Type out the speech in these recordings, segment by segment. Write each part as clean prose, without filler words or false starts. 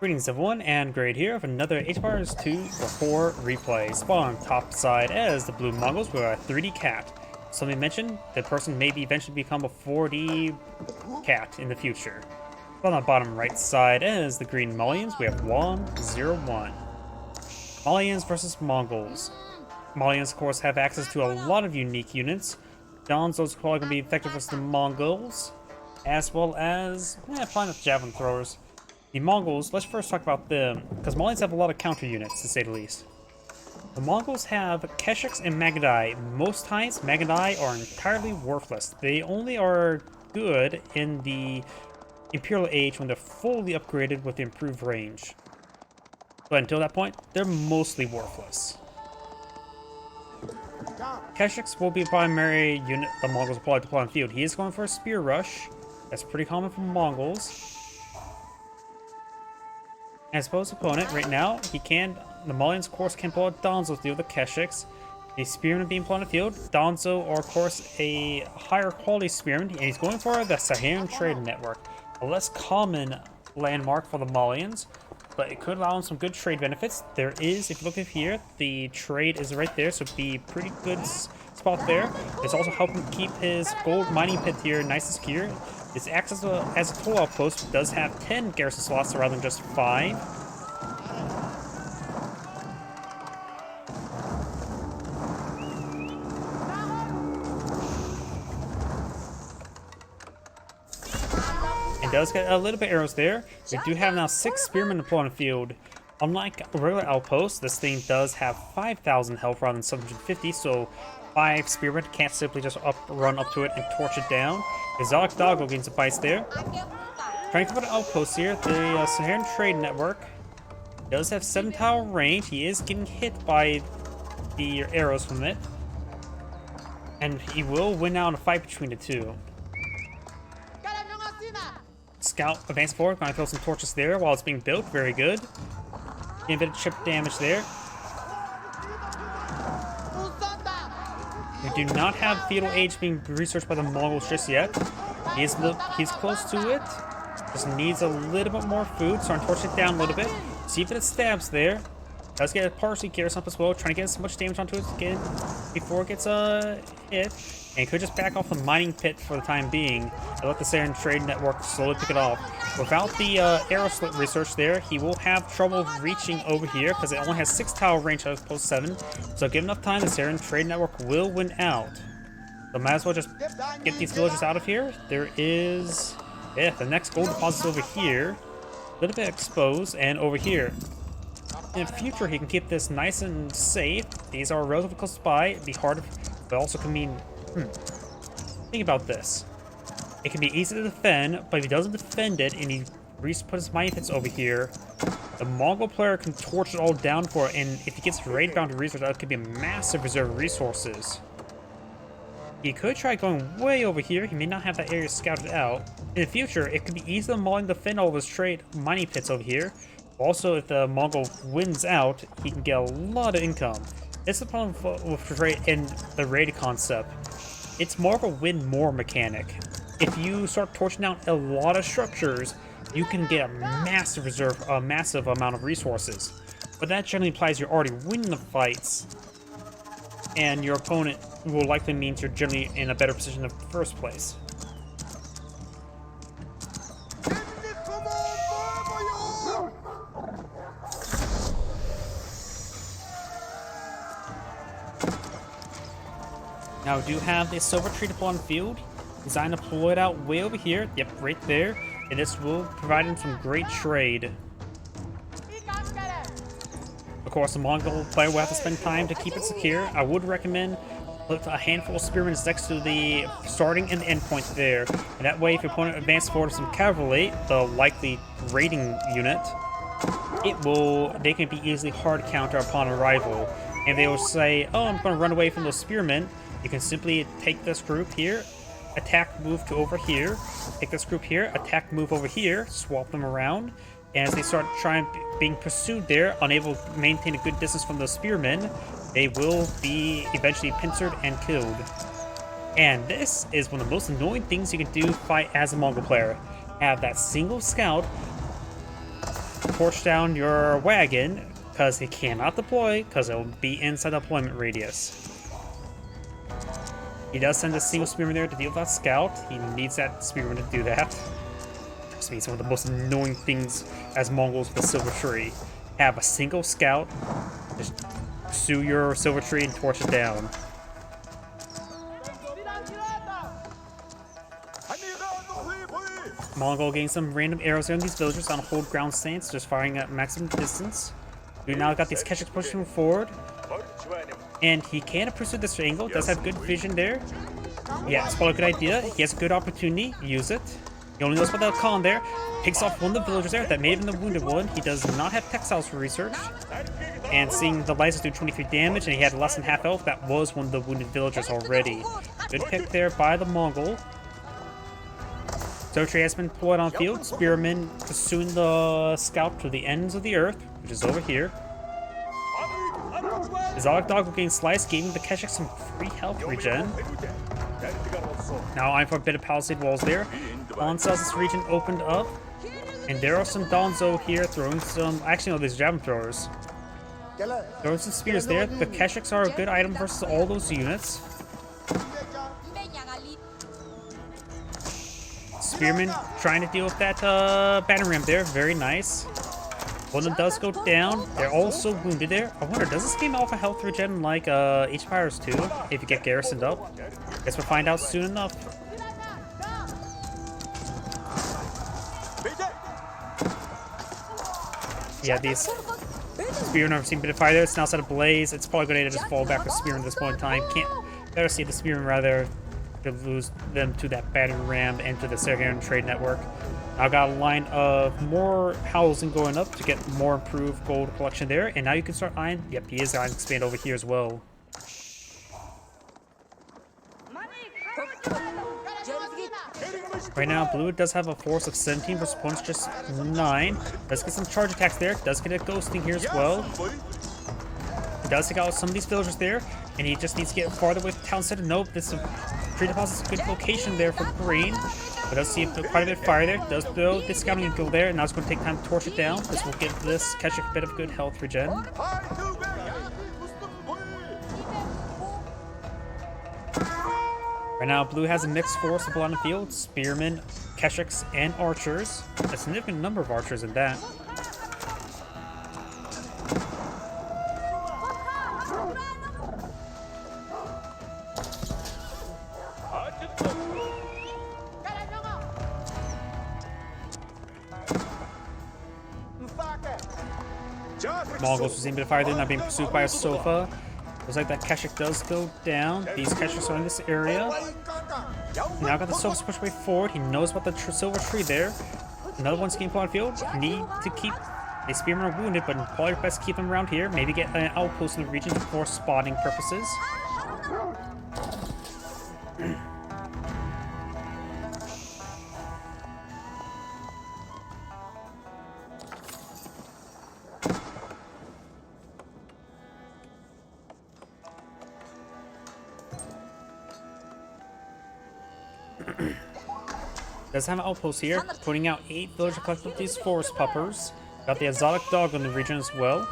Greetings everyone, and Grade here of another H-Bars 2 or 4 replay. Spawn on top side as the blue Mongols with a 3D cat. Somebody mentioned the person may eventually become a 4D cat in the future. On the bottom right side as the green Malians, we have Wam01. Malians versus Mongols. Malians of course have access to a lot of unique units. Donzo's probably going to be effective versus the Mongols, as well as probably not javelin throwers. The Mongols, let's first talk about them, because Malians have a lot of counter units, to say the least. The Mongols have Keshiks and Magadai. Most times, Magadai are entirely worthless. They only are good in the Imperial Age when they're fully upgraded with improved range. But until that point, they're mostly worthless. Keshiks will be a primary unit the Mongols will probably deploy on the field. He is going for a spear rush. That's pretty common for Mongols. As opposed opponent, right now, the Malians, of course, can pull out Donzo to deal with the Keshiks. The Spearman being put on the field. Donzo are, of course, a higher quality Spearman, and he's going for the Saharan Trade Network. A less common landmark for the Malians, but it could allow him some good trade benefits. There is, if you look at here, the trade is right there, so it'd be a pretty good spot there. It's also helping keep his gold mining pit here nice and secure. This acts as a toll outpost, does have 10 garrison slots rather than just 5. It does get a little bit of arrows there. We do have now 6 spearmen deployed on the field. Unlike a regular outpost, this thing does have 5,000 health rather than 750, so 5 spearmen can't simply just run up to it and torch it down. Exotic Doggo gains a bites there. Trying to put an outpost here. The Saharan Trade Network does have 7 tower range. He is getting hit by the arrows from it. And he will win out in a fight between the two. Scout advance forward. Gonna throw some torches there while it's being built. Very good. Getting a bit of chip damage there. We do not have Feudal Age being researched by the Mongols just yet. He's close to it. Just needs a little bit more food, so I'm torching it down a little bit. See if it stabs there. Does get a partially garrison up as well, trying to get as much damage onto it again before it gets hit. And could just back off the mining pit for the time being and let the Saharan Trade Network slowly pick it off. Without the arrow slit research there, he will have trouble reaching over here because it only has 6 tower range as opposed to 7. So give enough time, the Saharan Trade Network will win out. So might as well just get these villagers out of here. There is, the next gold deposit over here. A little bit exposed, and over here. In the future, he can keep this nice and safe. These are relatively close by. It'd be hard, but also can mean. Think about this. It can be easy to defend, but if he doesn't defend it and he puts his mining pits over here, the Mongol player can torch it all down for it, and if he gets raid bound to resources, that could be a massive reserve of resources. He could try going way over here. He may not have that area scouted out. In the future, it could be easy to Mongol defend all of his trade mining pits over here. Also, if the Mongol wins out, he can get a lot of income. It's the problem with raid and the raid concept. It's more of a win more mechanic. If you start torching down a lot of structures, you can get a massive amount of resources. But that generally implies you're already winning the fights, and your opponent will likely means you're generally in a better position in the first place. Now we do have this silver tree deployed on the field, designed to pull it out way over here. Yep, right there. And this will provide him some great trade. Of course, the Mongol player will have to spend time to keep it secure. I would recommend put a handful of spearmen next to the starting and end point there. And that way, if your opponent advances forward with some cavalry, the likely raiding unit, they can be easily hard counter upon arrival. And they will say, oh, I'm going to run away from those spearmen. You can simply take this group here, attack, move to over here, take this group here, attack, move over here, swap them around, and as they start being pursued there, unable to maintain a good distance from those spearmen, they will be eventually pincered and killed. And this is one of the most annoying things you can do fight as a Mongol player. Have that single scout torch down your wagon, because he cannot deploy, because it will be inside deployment radius. He does send a single spearman there to deal with that scout. He needs that spearman to do that. This means one of the most annoying things as Mongols with the silver tree. Have a single scout, just pursue your silver tree and torch it down. Mongol getting some random arrows there on these villagers on a hold ground stance, just firing at maximum distance. We now got these Keshiks pushing forward. And he can pursue this angle, does have good vision there. Yeah, it's probably a good idea. He has a good opportunity, use it. He only knows about the con there. Picks off one of the villagers there, that may have been the wounded one. He does not have textiles for research. And seeing the lasers do 23 damage and he had less than half health, that was one of the wounded villagers already. Good pick there by the Mongol. Silver has been deployed on field. Spearmen pursuing the scout to the ends of the earth, which is over here. The Zolok dog will gain slice, giving the Keshik some free health regen. Now I'm for a bit of palisade walls there. On cells, this region opened up. And there are some Donzo here throwing some... Actually, no, there's javelin throwers. Throwing some spears there. The Keshiks are a good item versus all those units. Spearmen trying to deal with that battering ram there. Very nice. One of them does go down. They're also wounded there. I wonder, does this game offer health regen like Age of Empires 2 if you get garrisoned up? Guess we'll find out soon enough. Yeah, these spearmen are seeing a bit of fire there. It's now set ablaze. It's probably going to just fall back with spearmen at this point in time. Can't better see the spearmen rather to lose them to that battering ram and to the Saharan trade network. Now got a line of more housing going up to get more improved gold collection there, and now you can start eyeing. Yep, he is eyeing expand over here as well. Right now, blue does have a force of 17 versus opponents just 9. Does get some charge attacks there. Does get a ghosting here as well. He does take out some of these villagers there, and he just needs to get farther with town center. Nope, this tree deposit is a good location there for green. But does see quite a bit of fire there. Does throw the scouting eagle there, and now it's going to take time to torch it down. This will give this Keshik a bit of good health regen. Right now, blue has a mixed force of on the field. Spearmen, Keshiks, and archers. A significant number of archers in that. Mongols receiving a bit of fire there, not being pursued by a sofa. Looks like that Keshik does go down. These Keshiks are in this area. Now got the sofa pushed way forward. He knows about the silver tree there. Another one's getting put on field. Need to keep the spearmen are wounded, but probably best keep them around here. Maybe get an outpost in the region for spotting purposes. Does have an outpost here, putting out 8 villager collected with these forest puppers. Got the exotic dog in the region as well.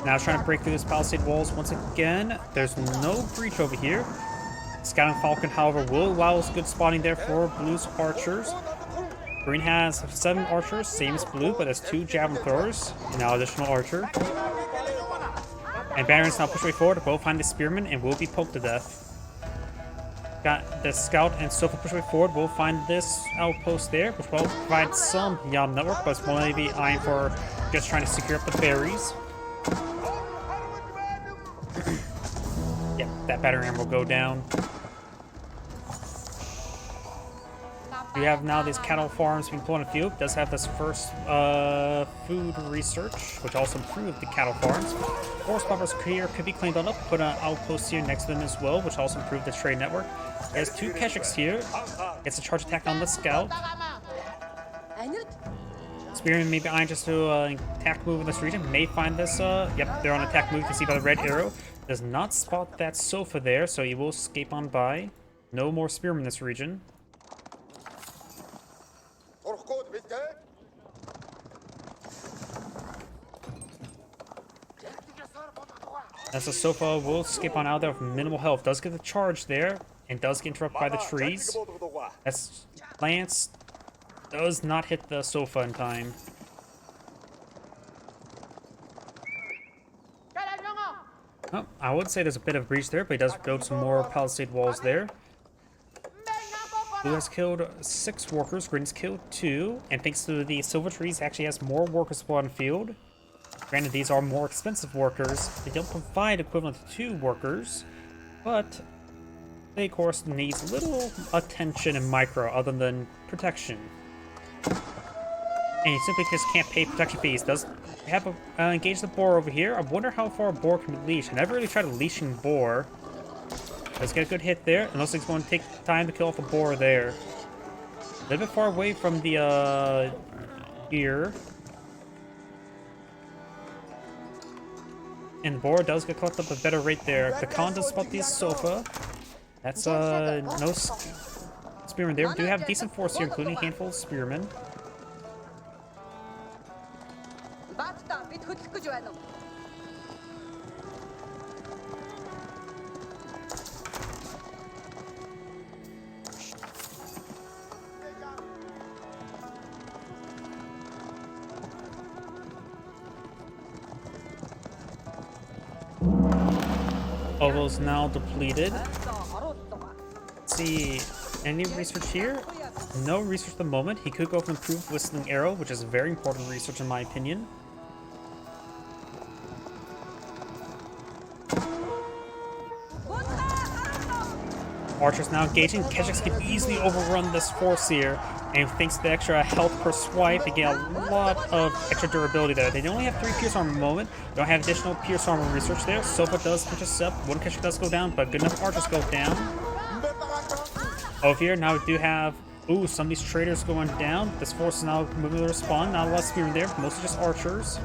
Now trying to break through this palisade walls once again. There's no breach over here. Scouting Falcon, however, will allow us good spotting there for blue's archers. Green has 7 archers, same as blue, but there's 2 javelin throwers, and now additional archer. And Baron's now push way forward to both find the spearman and will be poked to death. Got the scout and sofa push way forward. We'll find this outpost there, which will provide some Yam network, but it's more maybe eyeing for just trying to secure up the berries. Yep, that battering ram will go down. We have now these cattle farms being put on the field. Does have this first food research, which also improved the cattle farms. Forest buffers here could be cleaned on up. Put an outpost here next to them as well, which also improved the trade network. There's 2 Keshiks here. Gets a charge attack on the scout. Spearman may be eyeing just to attack move in this region. May find this. Yep, they're on attack move. You can see by the red arrow. Does not spot that sofa there, so he will escape on by. No more spearmen in this region. As the sofa will skip on out there with minimal health. Does get the charge there, and does get interrupted by the trees. As Lance does not hit the sofa in time. Oh, I would say there's a bit of breach there, but he does build some more palisade walls there. Blue has killed 6 workers, Green's killed 2, and thanks to the silver trees, actually has more workers on field. Granted, these are more expensive workers. They don't provide equivalent to 2 workers, but they, of course, needs little attention and micro other than protection. And he simply just can't pay protection fees. Does have a, engage the boar over here. I wonder how far a boar can be leashed. I never really tried a leashing boar. Let's get a good hit there. And looks like it's going to take time to kill off a boar there. A little bit far away from the ear. And the boar does get caught up a better rate there. The Khan does spot the sofa. That's no spearmen there. We do have a decent force here, including a handful of spearmen. Oval's now depleted. Let's see, any research here? No research at the moment. He could go for improved whistling arrow, which is very important research in my opinion. Archers now engaging. Keshiks can easily overrun this force here, and thanks to the extra health per swipe, they get a lot of extra durability there. They only have 3 pierce armor moment. They don't have additional pierce armor research there. Sofa does intercept. 1 Keshik does go down, but good enough archers go down. Over here, now we do have... Ooh, some of these traders going down. This force is now moving to respawn. Not a lot of spearmen there, mostly just archers.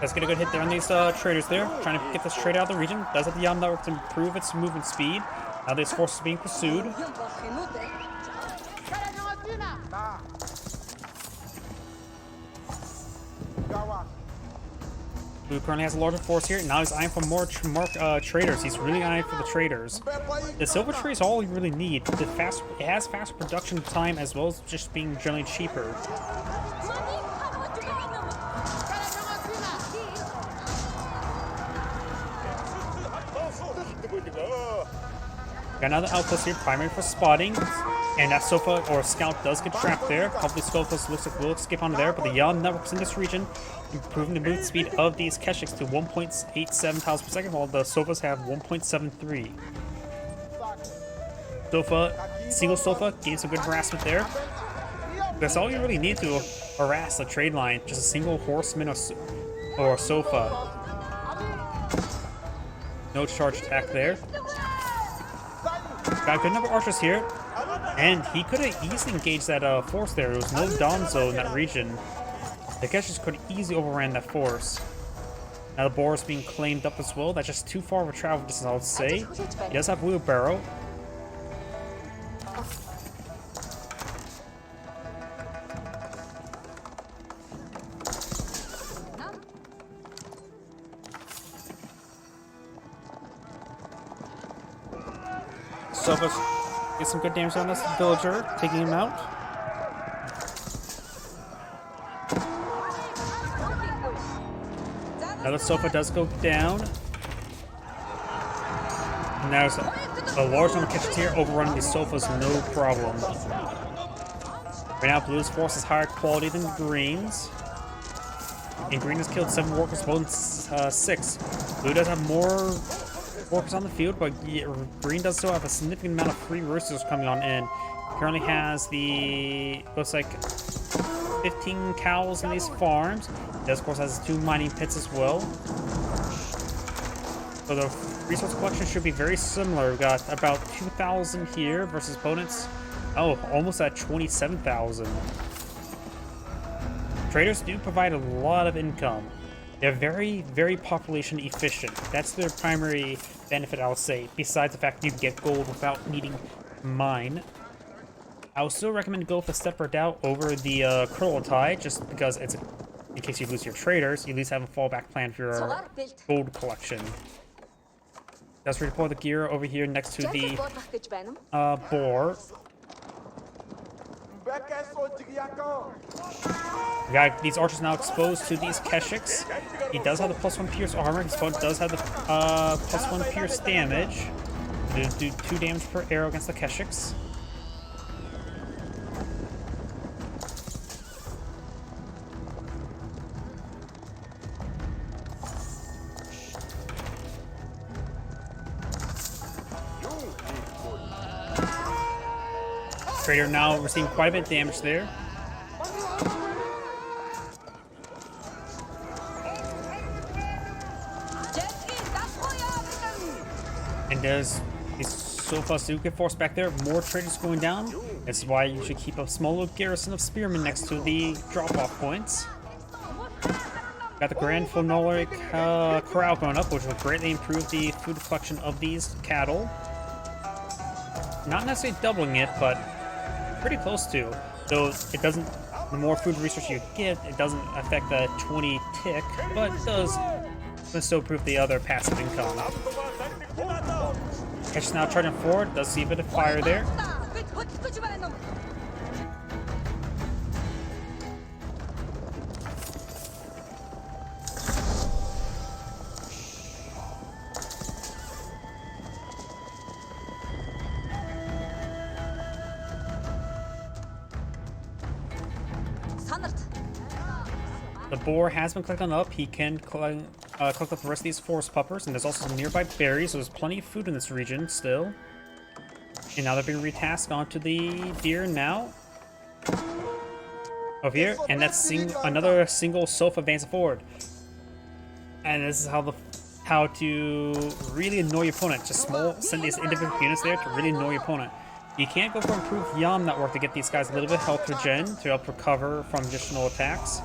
Let's get a good hit there on these traders there. Trying to get this trader out of the region. Does have the Yam network to improve its movement speed. Now this force is being pursued. Blue currently has a larger force here. Now he's eyeing for more traders. He's really eyeing for the traders. The silver tree is all you really need. It has fast production time as well as just being generally cheaper. Got another outpost here, primary for spotting. And that sofa or scout does get trapped there. A couple of sofas looks like will escape onto there, but the Yam networks in this region, improving the movement speed of these Keshiks to 1.87 tiles per second, while the sofas have 1.73. Sofa, single sofa, gave some good harassment there. That's all you really need to harass a trade line, just a single horseman or sofa. No charge attack there. Got a good number of archers here. And he could have easily engaged that force there. There was no Donzo in that region. The Keshiks could have easily overran that force. Now the boar is being claimed up as well. That's just too far of a travel distance, I would say. He does have wheelbarrow. Sofa's get some good damage on this villager, taking him out. Now the sofa does go down. And there's a large number of Keshiks here overrunning these sofas, no problem. Right now, Blue's force is higher quality than Green's. And Green has killed 7 workers, both 6. Blue does have more workers on the field, but Green does still have a significant amount of free roosters coming on in. Currently has the, looks like 15 cows in these farms. This of course has 2 mining pits as well. So the resource collection should be very similar. We've got about 2,000 here versus opponents. Oh, almost at 27,000. Traders do provide a lot of income. They're very, very population efficient. That's their primary benefit, I'll say, besides the fact that you can get gold without needing mine. I would still recommend go with the Step Redoubt over the Kurultai, just because it's, in case you lose your traders, you at least have a fallback plan for your gold collection. Let's redeploy the gear over here next to the boar. We got these archers now exposed to these Keshiks. He does have the +1 pierce armor. His foe does have the +1 pierce damage. Do 2 damage per arrow against the Keshiks. Trader now receiving quite a bit of damage there. And there's these Sofas do get forced back there. More traders going down. That's why you should keep a small little garrison of spearmen next to the drop-off points. Got the Grand Phonologic Corral going up, which will greatly improve the food collection of these cattle. Not necessarily doubling it, but pretty close to. Though it doesn't, the more food resource you get, it doesn't affect the 20 tick, but it does still improve the other passive income. Catch now charging forward, does see a bit of fire there. The boar has been collecting up. He can collect up the rest of these forest puppers, and there's also some nearby berries, so there's plenty of food in this region still. And now they're being retasked onto the deer now. Over here, and that's another single Sofa advancing forward. And this is how to really annoy your opponent. Just send these individual units there to really annoy your opponent. You can't go for improved Yam network to get these guys a little bit of health regen to help recover from additional attacks.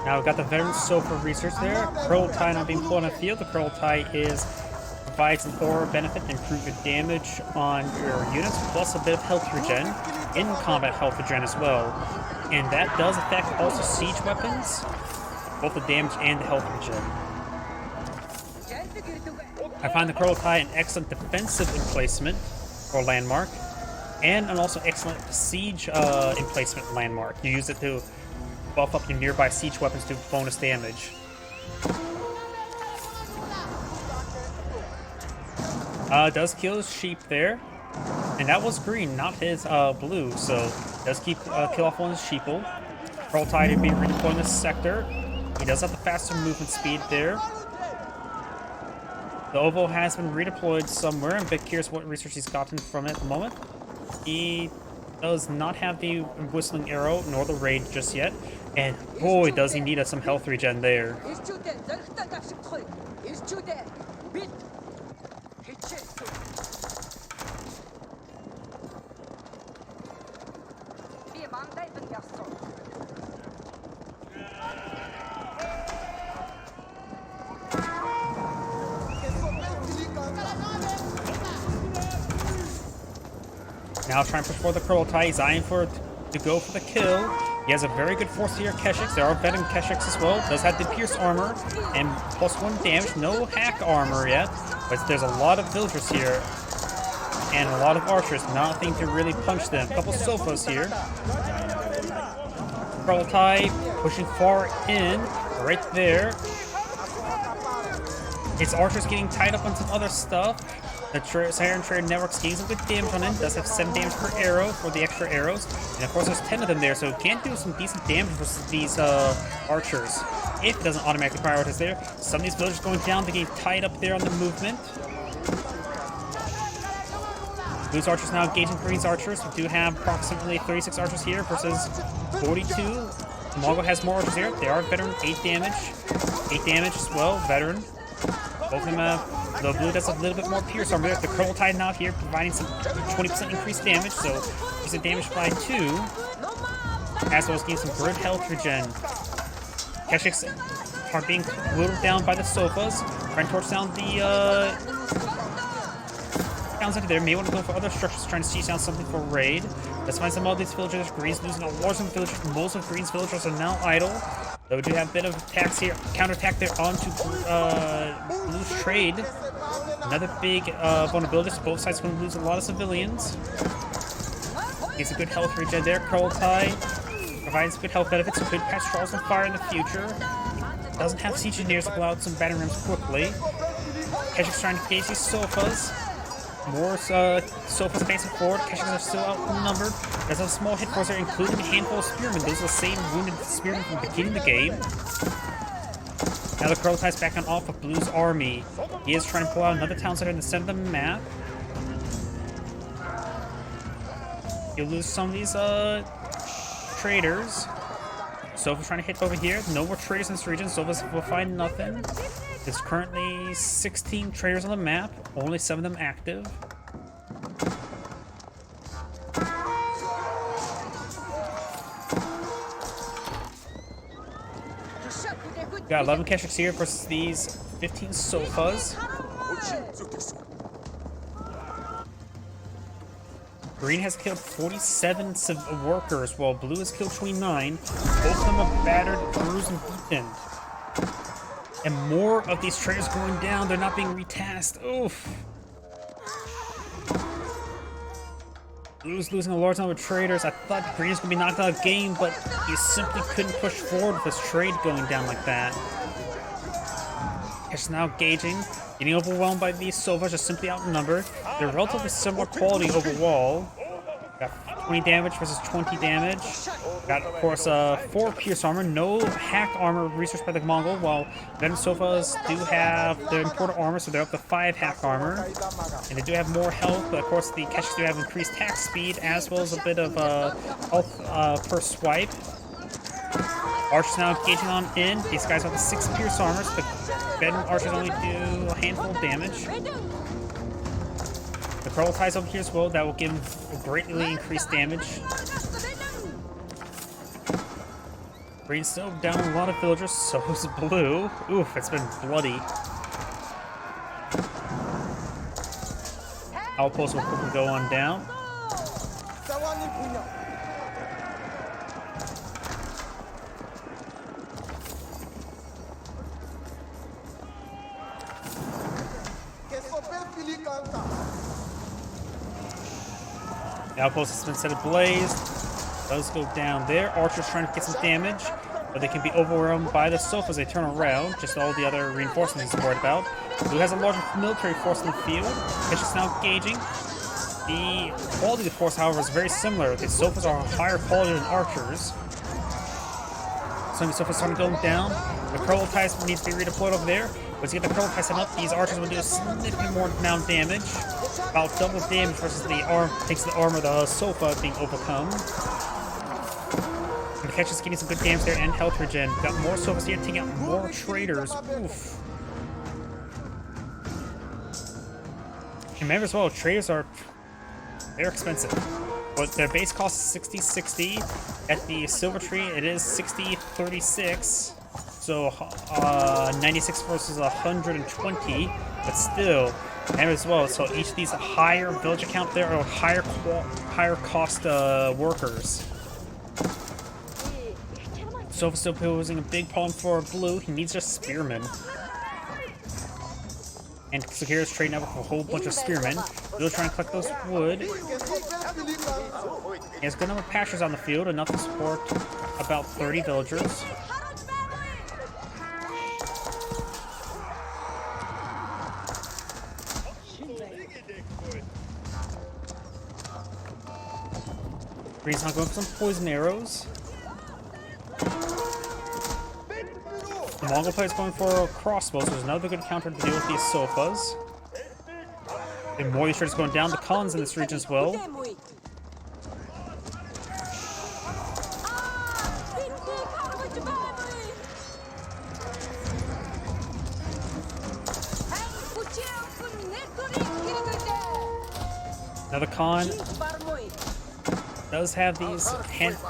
Now we've got the veteran Sofa research there. Kurultai now being pulled on the field. The Kurultai provides an aura benefit to improve your damage on your units, plus a bit of health regen, in-combat health regen as well. And that does affect also siege weapons, both the damage and the health regen. I find the Kurultai an excellent defensive emplacement or landmark, and an also excellent siege emplacement landmark. You use it to buff up your nearby siege weapons to bonus damage. Does kill his sheep there, and that was green, not his blue, so does kill off one of his sheeple. Kurultai to be redeployed in this sector. He does have the faster movement speed there. The Ovo has been redeployed somewhere. I'm a bit curious what research he's gotten from it at the moment. He does not have the Whistling Arrow nor the Raid just yet, and boy does he need some health regen there. Now trying to push forward the Kurultai. He's eyeing to go for the kill. He has a very good force here, Keshiks. There are veteran Keshiks as well. Does have the pierce armor and +1 damage. No hack armor yet, but there's a lot of villagers here and a lot of archers. Nothing to really punch them. A couple Sofas here. Kurultai pushing far in, right there. His archers getting tied up on some other stuff. The Siren Trade Network's getting some good damage on him. Does have 7 damage per arrow for the extra arrows. And of course there's 10 of them there, so it can do some decent damage versus these archers. If it doesn't automatically prioritize there. Some of these villagers going down, they get tied up there on the movement. Blue's archers now engaging Green's archers. We do have approximately 36 archers here versus 42. Mongol has more archers here. They are veteran, 8 damage. 8 damage as well, veteran. Both of them have Though blue does a little bit more pierce armor. The curl tide now here providing some 20% increased damage, so increase the damage by 2. As well as getting some good health regen. Keshiks are being whittled down by the sofas. Trying to torch down the towns under there. May want to go for other structures, trying to siege down something for raid. Let's find some of these villagers. Green's losing a large number of villagers. Most of Green's villagers are now idle. Though we do have a bit of attacks here, counterattack there onto Blue's trade. Another big vulnerability, so both sides are going to lose a lot of civilians. Gets a good health regen there. Curl Tide provides good health benefits, could catch Charles on fire in the future. Doesn't have siege engineers to blow out some battering rams quickly. Keshik's trying to engage these sofas. More sofas advancing forward. Keshiks are still outnumbered. There's a small hit force there, including a handful of spearmen. Those are the same wounded spearmen from the beginning of the game. Now the Curl Tide's back on off of Blue's army. He is trying to pull out another town center in the center of the map. You'll lose some of these traders. Sofa's trying to hit over here. No more traders in this region. Sofa's will find nothing. There's currently 16 traders on the map. Only 7 of them active. Got 11 Keshiks here versus these 15 sofas. Green has killed 47 workers, while Blue has killed 29. Both of them are battered, bruised, and beaten. And more of these traders going down. They're not being retasked. Oof. Blue's losing a large number of traders. I thought Green's going to be knocked out of the game, but he simply couldn't push forward with his trade going down like that. He's now gauging. Getting overwhelmed by these sofas, just simply outnumbered. They're relatively similar quality overall. Got 20 damage versus 20 damage. Got, of course, 4 pierce armor, no hack armor researched by the Mongol, while Venom sofas do have the imported armor, so they're up to 5 hack armor. And they do have more health, but of course the Keshiks do have increased attack speed, as well as a bit of health per swipe. Archers now engaging on in. These guys have the 6 pierce armors, but Venom archers only do a handful of damage. The Curl Tide's over here as well. That will give him greatly increased damage. Green's still down a lot of villagers, so is Blue. Oof, it's been bloody. Outpost will quickly go on down. The outpost has been set ablaze. Does go down there. Archers trying to get some damage, but they can be overwhelmed by the sofas as they turn around. Just all the other reinforcements he's worried about. Blue has a larger military force in the field. It's just now gauging. The quality of the force, however, is very similar. The sofas are higher quality than archers. Some of the sofas starting to go down. The Curl Tide needs to be redeployed over there. But to get the Curl Tide set up, these archers will do a significantly more amount of damage. About double damage versus the takes the armor of the sofa being overcome. And the Keshiks getting some good damage there and health regen. Got more sofas here, taking out more traders. Oof. And remember as well, traders they're expensive. But their base cost is 60-60. At the Silver Tree, it is 60-36. So 96 versus 120, but still, and as well. So each of these higher village account there are higher cost workers. Sofa's still posing a big problem for Blue. He needs just spearmen. And Sakira's trading up with a whole bunch of spearmen. Blue's trying to collect those wood. He has a good number of pastures on the field, enough to support about 30 villagers. Green's not going for some poison arrows. The Mongol player's going for crossbows, so there's another good counter to deal with these sofas. And more of these traders going down. The Collins in this region as well. Now the Khan does have these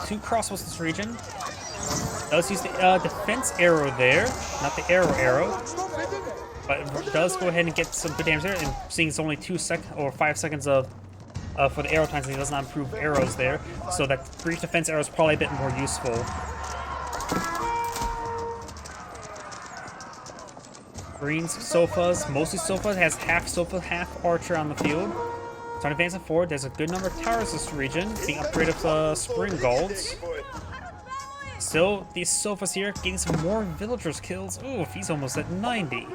two crossbows in this region. Does use the defense arrow there, not the arrow, but does go ahead and get some good damage there. And seeing it's only 5 seconds of for the arrow times, and he does not improve arrows there, so that brief defense arrow is probably a bit more useful. Green's sofas, mostly sofas, has half sofa, half archer on the field. So on advancing forward, there's a good number of towers in this region, being upgraded with spring golds. Still, these sofas here getting some more villagers kills. Ooh, he's almost at 90.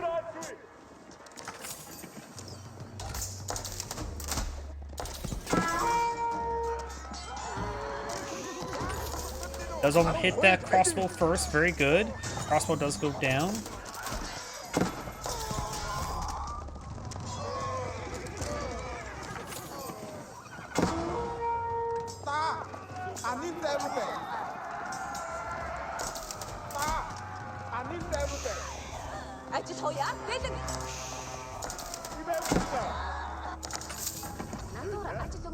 Does hit that crossbow first, very good. Crossbow does go down.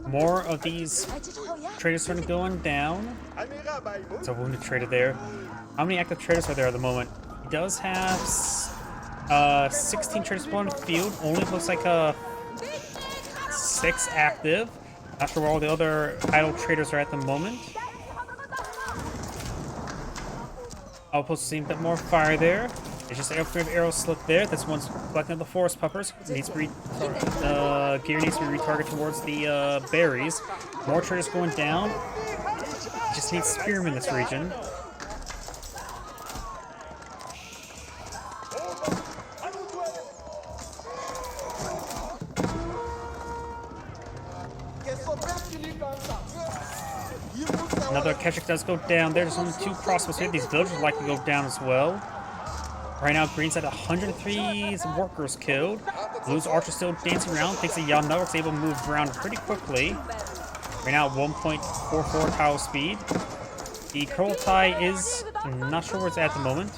More of these traders starting going down. It's a wounded trader there. How many active traders are there at the moment? He does have 16 traders on the field. Only looks like 6 active. Not sure where all the other idle traders are at the moment. Outpost seeing a bit more fire there. It's just an upgrade arrow slip there. That's one's collecting the forest puppers. Needs to gear needs to be retargeted towards the berries. More traders going down. Just needs spearmen in this region. Another Keshik does go down there. There's only 2 crossbows here. These villagers would likely go down as well. Right now, Green's at 103 workers killed. Blue's archer still dancing around. Thinks that Yam Network's able to move around pretty quickly. Right now, 1.44 tile speed. The Kurultai is not sure where it's at the moment.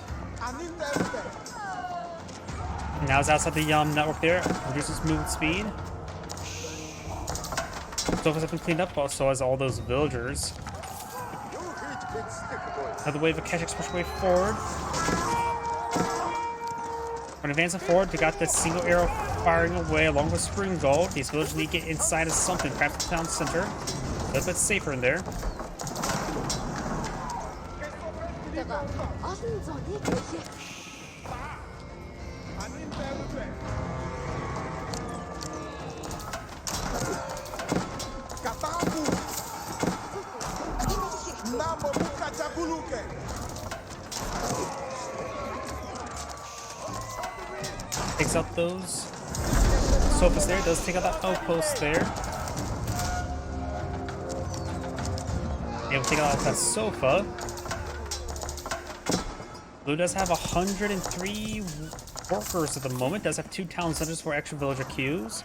Now it's outside the Yam Network there. Reduces movement speed. Sofas have been cleaned up, so as all those villagers. Another wave of Keshiks push way forward. When advancing forward, they got this single arrow firing away along with spring gold. These villagers need to get inside of something, perhaps the town center. A little bit safer in there. Takes out those sofas there, does take out that outpost there. Able to take out that sofa. Blue does have 103 workers at the moment, does have 2 town centers for extra villager queues.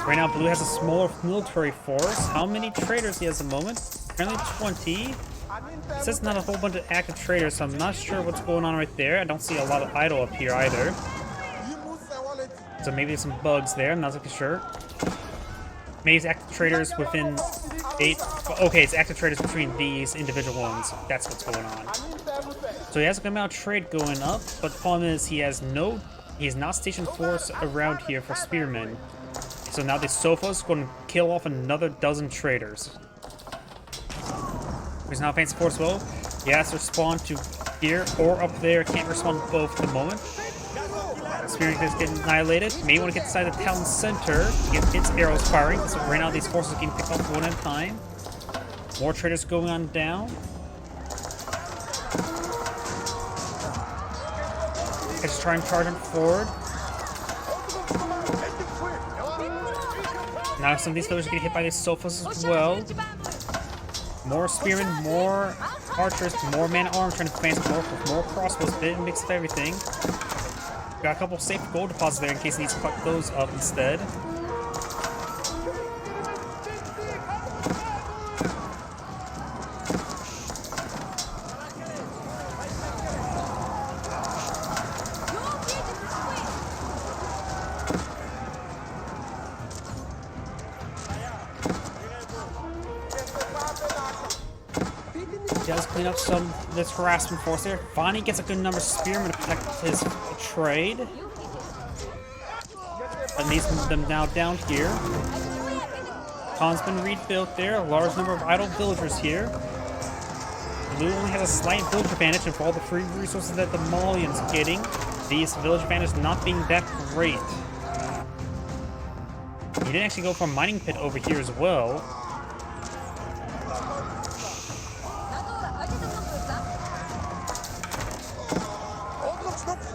Right now, Blue has a smaller military force. How many traders he has at the moment? Apparently 20. It says not a whole bunch of active traders, so I'm not sure what's going on right there. I don't see a lot of idle up here either. So maybe there's some bugs there, I'm not exactly sure. Maybe it's active traders within 8. Okay, it's active traders between these individual ones. That's what's going on. So he has a good amount of trade going up, but the problem is he has not stationed force around here for spearmen. So now the sofa's going to kill off another dozen traders. There's now fancy force well. He has to respond to here or up there. Can't respond to both at the moment. Spearmen is getting annihilated. May want to get inside the town center to get its arrows firing. So right now these forces are getting picked off one at a time. More traders going on down. Just try and charge him forward. Now some of these villagers get hit by these sofas as well. More spearmen, more archers, more man-at-arms trying to advance more crossbows, bit and mix of everything. Got a couple safe gold deposits there in case he needs to fuck those up instead. does clean up some of this harassment force there. Finally gets a good number of spearmen to protect his trade. But needs them now down here. Khan's been rebuilt there. A large number of idle villagers here. Blue only has a slight village advantage, and for all the free resources that the Malians are getting, these village advantage not being that great. He did actually go for a mining pit over here as well.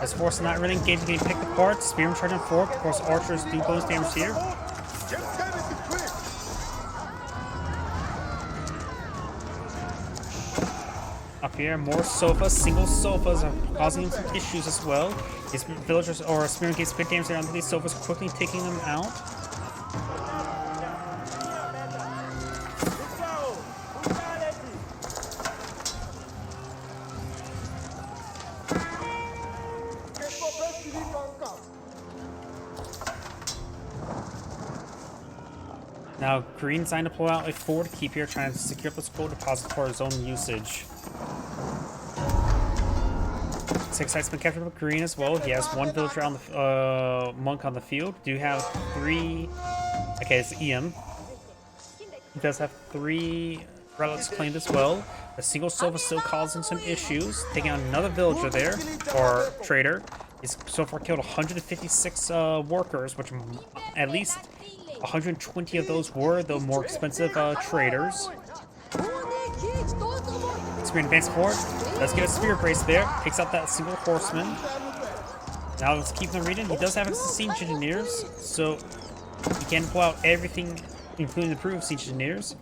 This force is not really engaged, getting picked apart. Spearmen charging forward. Of course, archers do bonus damage here. Up here, more sofas. Single sofas are causing him some issues as well. These villagers or spearmen gets big damage around these sofas, quickly taking them out. Now, Green's trying to pull out a forward to keep here, trying to secure up this gold deposit for his own usage. 6 sites been captured by Green as well. He has 1 villager on the monk on the field. Do have 3. Okay, it's EM. He does have 3 relics claimed as well. A single sofa still causing some issues. Taking out another villager there, or trader. He's so far killed 156 workers, which at least 120 of those were the more expensive traders. Spear advance forward. Let's get a spear brace there. Takes out that single horseman. Now let's keep them reading. He does have his siege engineers, so he can pull out everything, including the proof of siege engineers.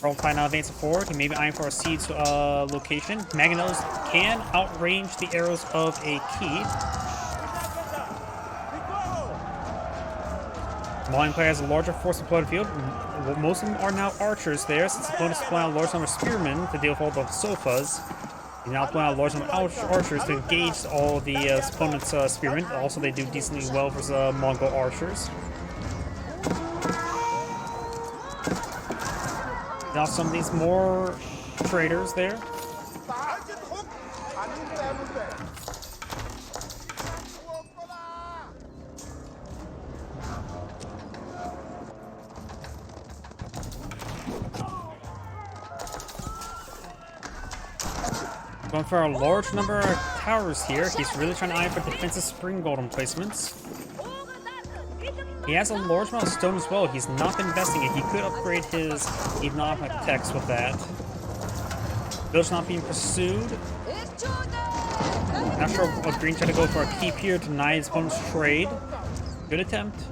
Roll time now advancing forward. He may be eyeing for a siege location. Mangonels can outrange the arrows of a key. Malian player has a larger force deployed field. Most of them are now archers there, since the opponent's deploying a large number of spearmen to deal with all the sofas. He's now deploying a large number of archers to engage all the opponent's spearmen. Also, they do decently well versus Mongol archers. Now some of these more traders there. Going for a large number of towers here. He's really trying to eye for defensive spring golden placements. He has a large amount of stone as well. He's not been investing it. He could upgrade his economic text with that. Village not being pursued. Not sure what Green tried to go for a keep here to deny his opponent's trade. Good attempt.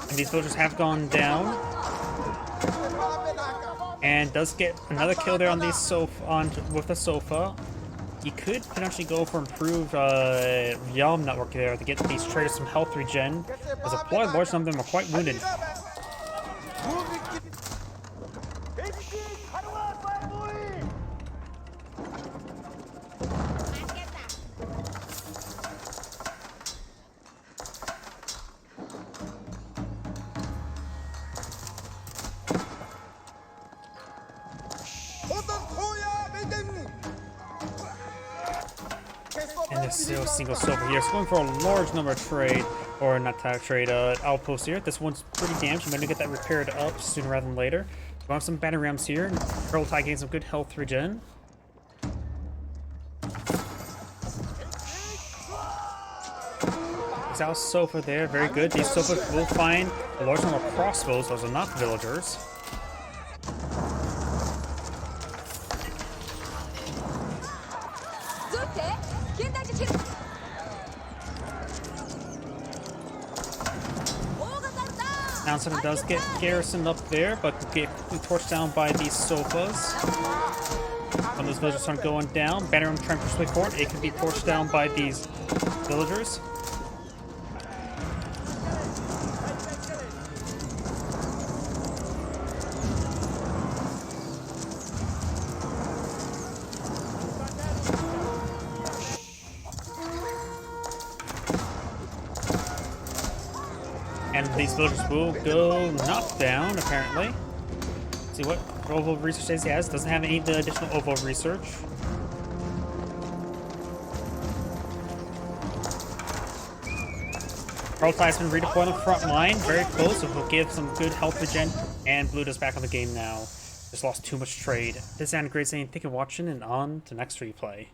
And these villagers have gone down. And does get another kill there on the sofa with the sofa. He could potentially go for improved realm network there to get these traders some health regen. As a large number of them are quite wounded. And there's still a single silver here. So going for a large number of trade, or not trade, outposts here. This one's pretty damaged. You better get that repaired up sooner rather than later. We have some battery rams here. Turtle Tide getting some good health regen. There's our sofa there. Very good. These sofas will find a large number of crossbows. Those are not villagers. Downside does get garrisoned up there, but get torched down by these sofas. Some of those villagers start going down. Banner trying to push way forward. It can be torched down by these villagers. And these villagers will go knocked down, apparently. Let's see what Oval research he has. Doesn't have any of the additional oval research. Prototype's been redeployed on the front line. Very close, so he'll give some good health regen. And Blue does back on the game now. Just lost too much trade. This is Great saying, thank you for watching, and on to next replay.